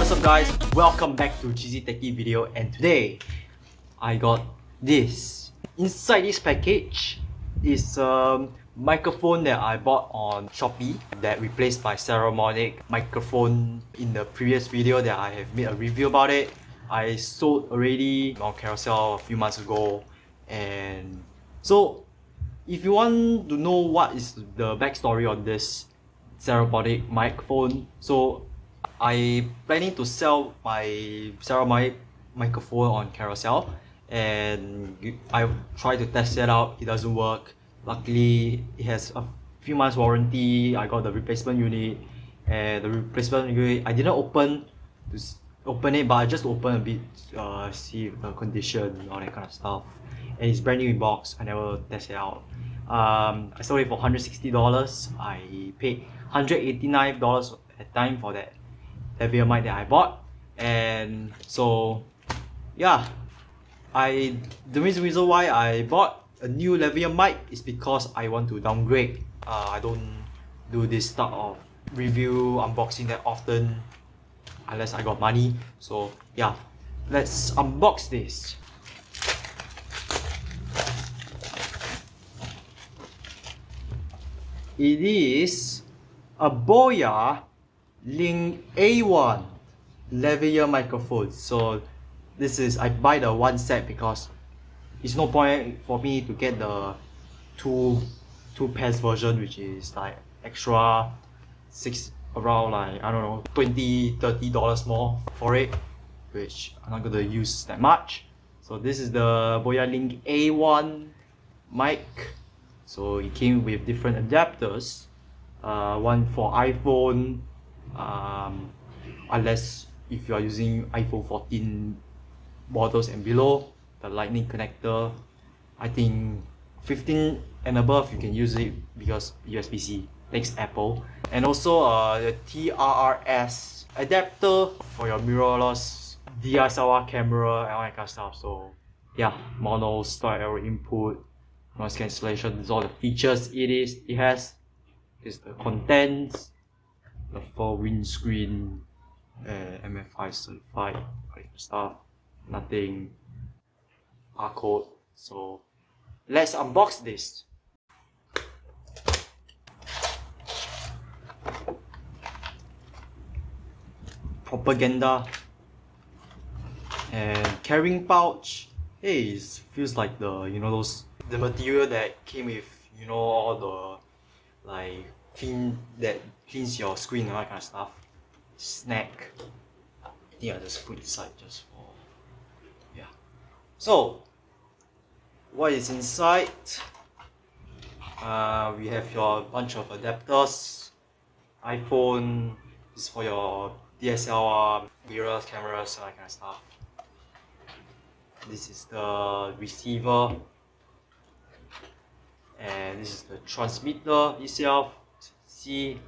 What is up guys, welcome back to Cheesy Techie video, and today I got this. Inside this package is a microphone that I bought on Shopee that replaced my Saramonic microphone. In the previous video that I have made a review about it, I sold already on Carousel a few months ago. And so if you want to know what is the backstory on this Saramonic microphone, so I planning to sell my Saramonic microphone on Carousel, and I tried to test it out. It doesn't work. Luckily, it has a few months warranty. I got the replacement unit, and the replacement unit I didn't open it, but I just opened a bit, see the condition, all that kind of stuff. And it's brand new in box. I never tested it out. I sold it for $160. I paid $189 at time for that lavalier mic that I bought. And so yeah, the reason why I bought a new lavalier mic is because I want to downgrade. I don't do this type of review unboxing that often unless I got money. So yeah, let's unbox this. It is a BOYALINK A1 lavalier microphone. So this is, I buy the one set because it's no point for me to get the two pairs version, which is like extra around like, I don't know, $20-30 more for it, which I'm not gonna use that much. So this is the BOYALINK A1 mic. So it came with different adapters, one for iPhone, unless if you are using iPhone 14 models and below, the lightning connector. I think 15 and above you can use it because USB-C, thanks Apple. And also the TRRS adapter for your mirrorless DSLR camera and all that kind of stuff. So yeah, mono, stereo input, noise cancellation, these are all the features it has. Is the contents, the full windscreen, MFI certified, all that stuff, nothing barcode. So let's unbox this. Propaganda and carrying pouch. Hey, it feels like the, you know, the material that came with, you know, all the like cleans your screen and all that kind of stuff. Snack. I think I just put it aside just for, yeah. So what is inside? We have your bunch of adapters. iPhone is for your DSLR, mirrors, cameras, all that kind of stuff. This is the receiver, and this is the transmitter itself. See,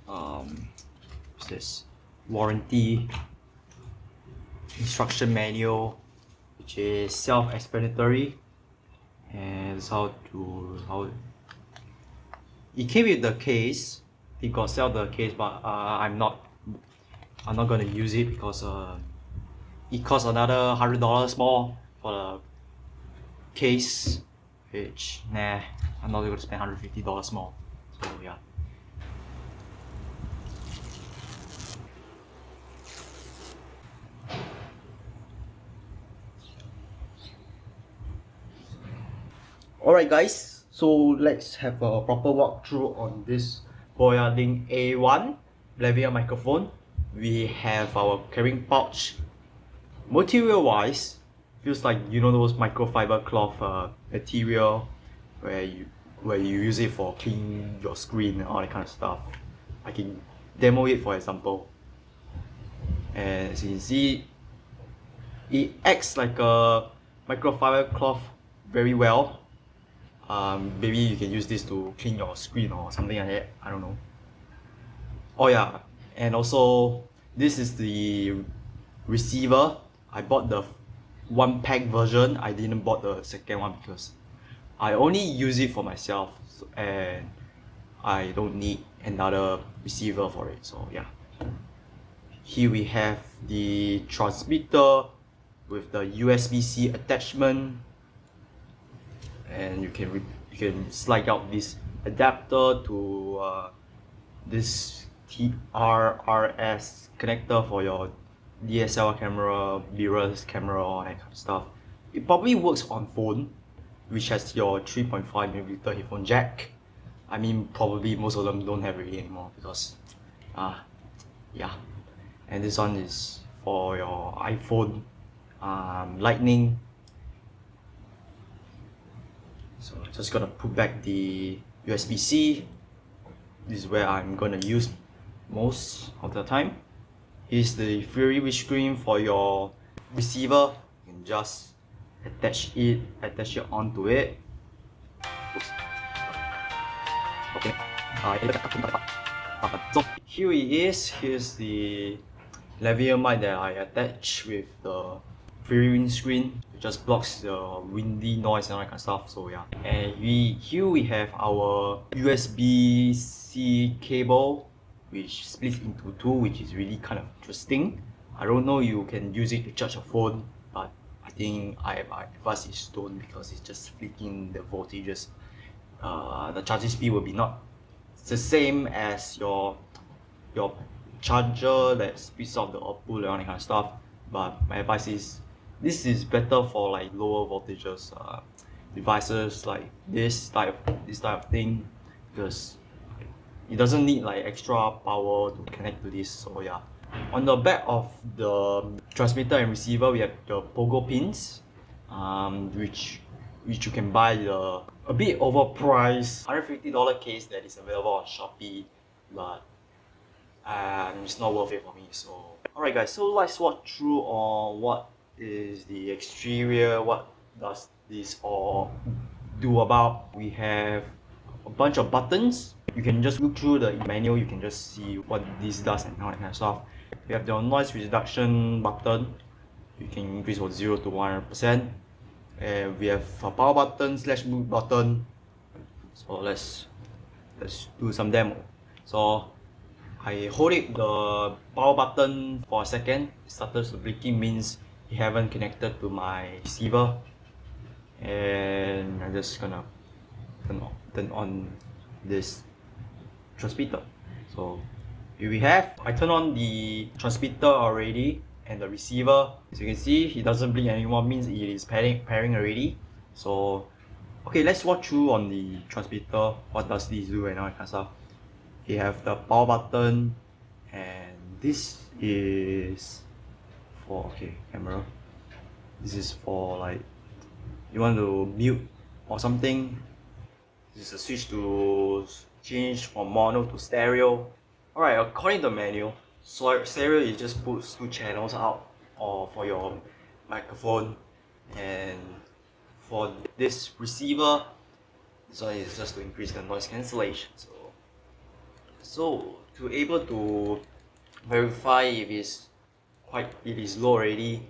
what's this? Warranty instruction manual, which is self-explanatory, and how it came with the case. It got sell the case, but I'm not gonna use it because it costs another $100 more for the case, which nah, I'm not gonna spend $150 more. So yeah. Alright guys, so let's have a proper walkthrough on this BOYALINK A1 lavalier microphone. We have our carrying pouch. Material wise, feels like, you know, those microfiber cloth material where you use it for cleaning your screen and all that kind of stuff. I can demo it for example. And as you can see, it acts like a microfiber cloth very well. Maybe you can use this to clean your screen or something like that, I don't know. Oh yeah, and also this is the receiver. I bought the one pack version. I didn't bought the second one because I only use it for myself, and I don't need another receiver for it. So yeah. Here we have the transmitter with the USB-C attachment, and you can slide out this adapter to this TRRS connector for your DSLR camera, mirrorless camera, all that kind of stuff. It probably works on phone, which has your 3.5mm headphone jack. I mean, probably most of them don't have it anymore because, yeah. And this one is for your iPhone, Lightning. So just gonna put back the USB-C. This is where I'm gonna use most of the time. Here's the Fury windscreen for your receiver. You can just attach it onto it. Oops. Okay. So here it is. Here's the lavalier mic that I attach with the Fury windscreen. It just blocks the windy noise and all that kind of stuff. So yeah. And here we have our USB-C cable, which splits into two, which is really kind of interesting. I don't know you can use it to charge a phone, but I think I advise is don't, because it's just splitting the voltages. The charging speed will be not the same as your charger that spits out the output and all that kind of stuff. But my advice is this is better for like lower voltages devices like this type of thing, because it doesn't need like extra power to connect to this. So yeah. On the back of the transmitter and receiver, we have the pogo pins, which you can buy the a bit overpriced $150 case that is available on Shopee, but it's not worth it for me. So alright guys, so let's walk through on what is the exterior, what does this all do about. We have a bunch of buttons. You can just look through the manual, you can just see what this does and all that kind of stuff. We have the noise reduction button. You can increase from 0 to 100%. And we have a power button / mute button. So let's do some demo. So I hold it the power button for a second. It starts to blinking, means it haven't connected to my receiver. And I'm just gonna turn on this transmitter. So here we have, I turn on the transmitter already and the receiver. As you can see, it doesn't blink anymore, means it is pairing already. So okay, let's walk through on the transmitter. What does this do and all that kind of stuff. You have the power button, and this is for camera. This is for like you want to mute or something. This is a switch to change from mono to stereo. Alright, according to the manual, so stereo it just puts 2 channels out or for your microphone, and for this receiver, this one is just to increase the noise cancellation. So to able to verify if it is low already,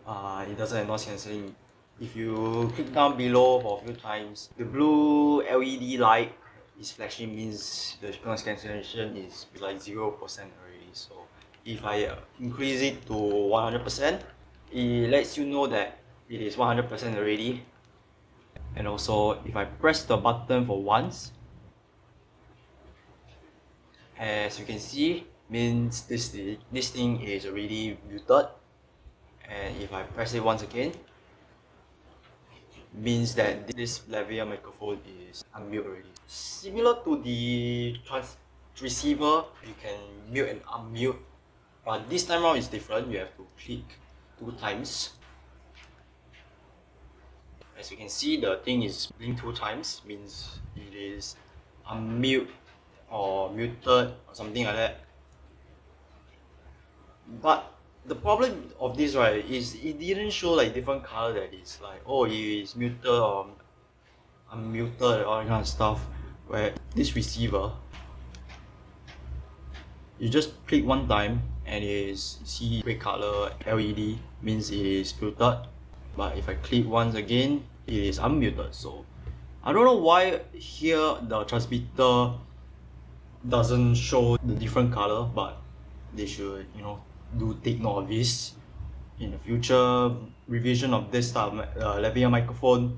it doesn't have noise cancelling. If you click down below for a few times, the blue LED light is flashing, means the noise cancellation is like 0% already. So if I increase it to 100%, it lets you know that it is 100% already. And also, if I press the button for once, as you can see, means this thing is already muted. And if I press it once again, means that this lavalier microphone is unmute already. Similar to the receiver, you can mute and unmute, but this time around is different. You have to click 2 times. As you can see, the thing is blinked 2 times, means it is unmute or muted or something like that. But the problem of this, right, is it didn't show like different color that is like, oh, it is muted or unmuted and all that kind of stuff. Where this receiver, you just click 1 time and it is, you see red color LED, means it is muted. But if I click once again, it is unmuted. So I don't know why here the transmitter doesn't show the different color, but they should, do take note of this in the future revision of this type of lavalier microphone.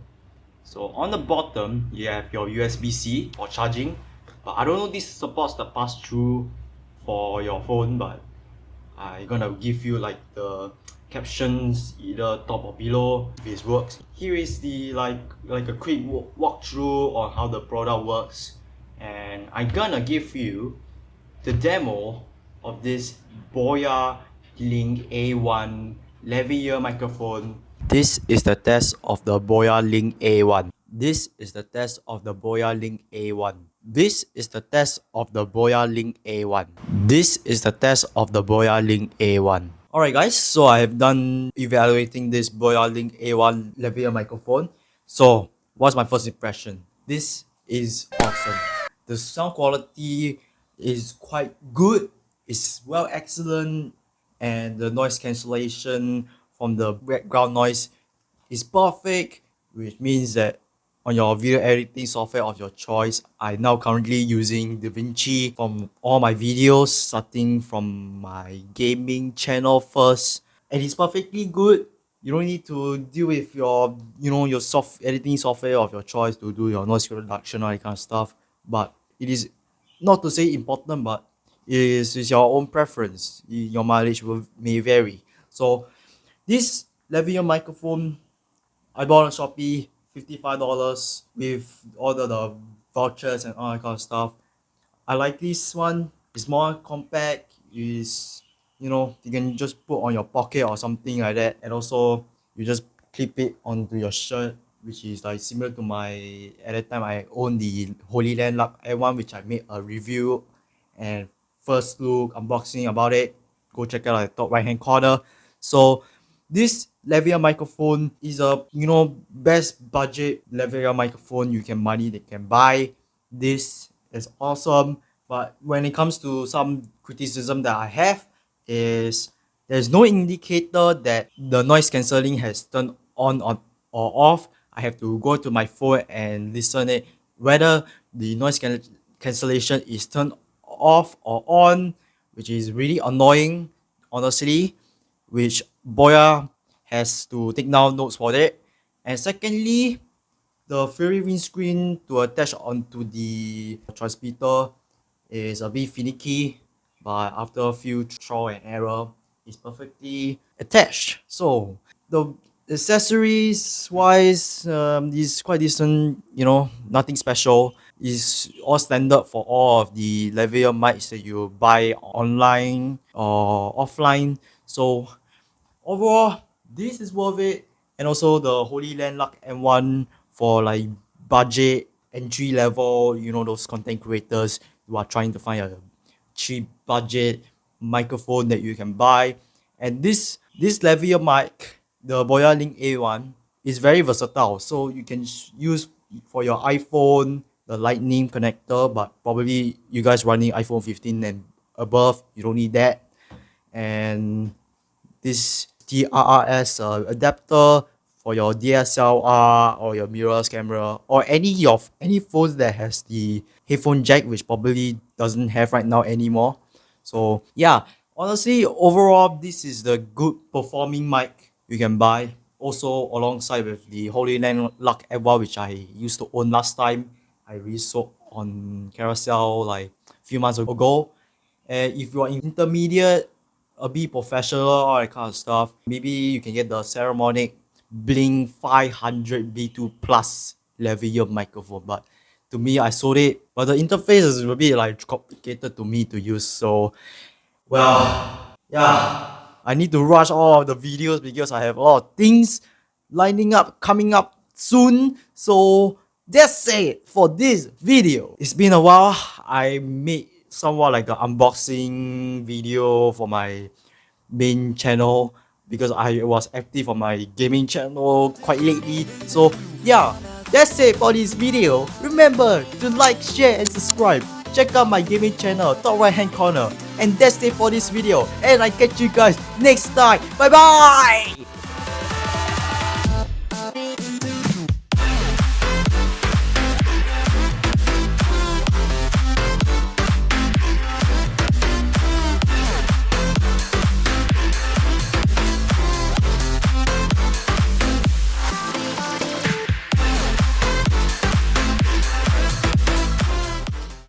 So on the bottom, you have your USB-C for charging, but I don't know this supports the pass-through for your phone, but I'm gonna give you like the captions either top or below if this works. Here is the like a quick walkthrough on how the product works, and I'm gonna give you the demo of this BOYALINK A1 lavalier microphone. This is the test of the BOYALINK A1. This is the test of the BOYALINK A1. This is the test of the BOYALINK A1. This is the test of the BOYALINK A1. Alright guys, so I have done evaluating this BOYALINK A1 lavalier microphone. So what's my first impression? This is awesome. The sound quality is quite good. It's well excellent, and the noise cancellation from the background noise is perfect, which means that on your video editing software of your choice, I'm now currently using DaVinci from all my videos, starting from my gaming channel first, and it's perfectly good. You don't need to deal with your your editing software of your choice to do your noise reduction, all that kind of stuff. But it is not to say important, but it is your own preference. Your mileage may vary. So this lavalier microphone I bought on Shopee, $55 with all the vouchers and all that kind of stuff. I like this one. It's more compact. Is you can just put on your pocket or something like that, and also you just clip it onto your shirt, which is like similar to my at that time I owned the Holy Land Luck Air1, which I made a review and first look unboxing about it. Go check it out at the top right hand corner. So this lavalier microphone is a best budget lavalier microphone you can buy. This is awesome, but when it comes to some criticism that I have is there's no indicator that the noise cancelling has turned on or off. I have to go to my phone and listen it whether the noise cancellation is turned off or on, which is really annoying honestly, which BOYA has to take down notes for that. And secondly, the fairy windscreen to attach onto the transmitter is a bit finicky, but after a few trial and error, it's perfectly attached. So the accessories wise, is quite decent. Nothing special. Is all standard for all of the lavalier mics that you buy online or offline. So overall, this is worth it. And also the Holy Land Luck M1 for like budget entry level, those content creators who are trying to find a cheap budget microphone that you can buy. And this lavalier mic, the BOYALINK A1, is very versatile. So you can use for your iPhone, the lightning connector, but probably you guys running iPhone 15 and above, you don't need that. And this TRRS adapter for your DSLR or your mirrorless camera, or any phones that has the headphone jack, which probably doesn't have right now anymore. So yeah, honestly, overall, this is the good performing mic you can buy. Also alongside with the Holy Land Luck Ewa, which I used to own last time. I resold on Carousel like a few months ago. And if you are intermediate, a bit professional, all that kind of stuff, maybe you can get the Saramonic Blink 500 B2 Plus lavalier microphone. But to me, I sold it. But the interface is a bit like complicated to me to use. So, well, yeah, I need to rush all of the videos because I have a lot of things coming up soon. So that's it for this video. It's been a while. I made somewhat like an unboxing video for my main channel because I was active on my gaming channel quite lately. So yeah, that's it for this video. Remember to like, share and subscribe. Check out my gaming channel top right hand corner. And that's it for this video, and I catch you guys next time. Bye bye.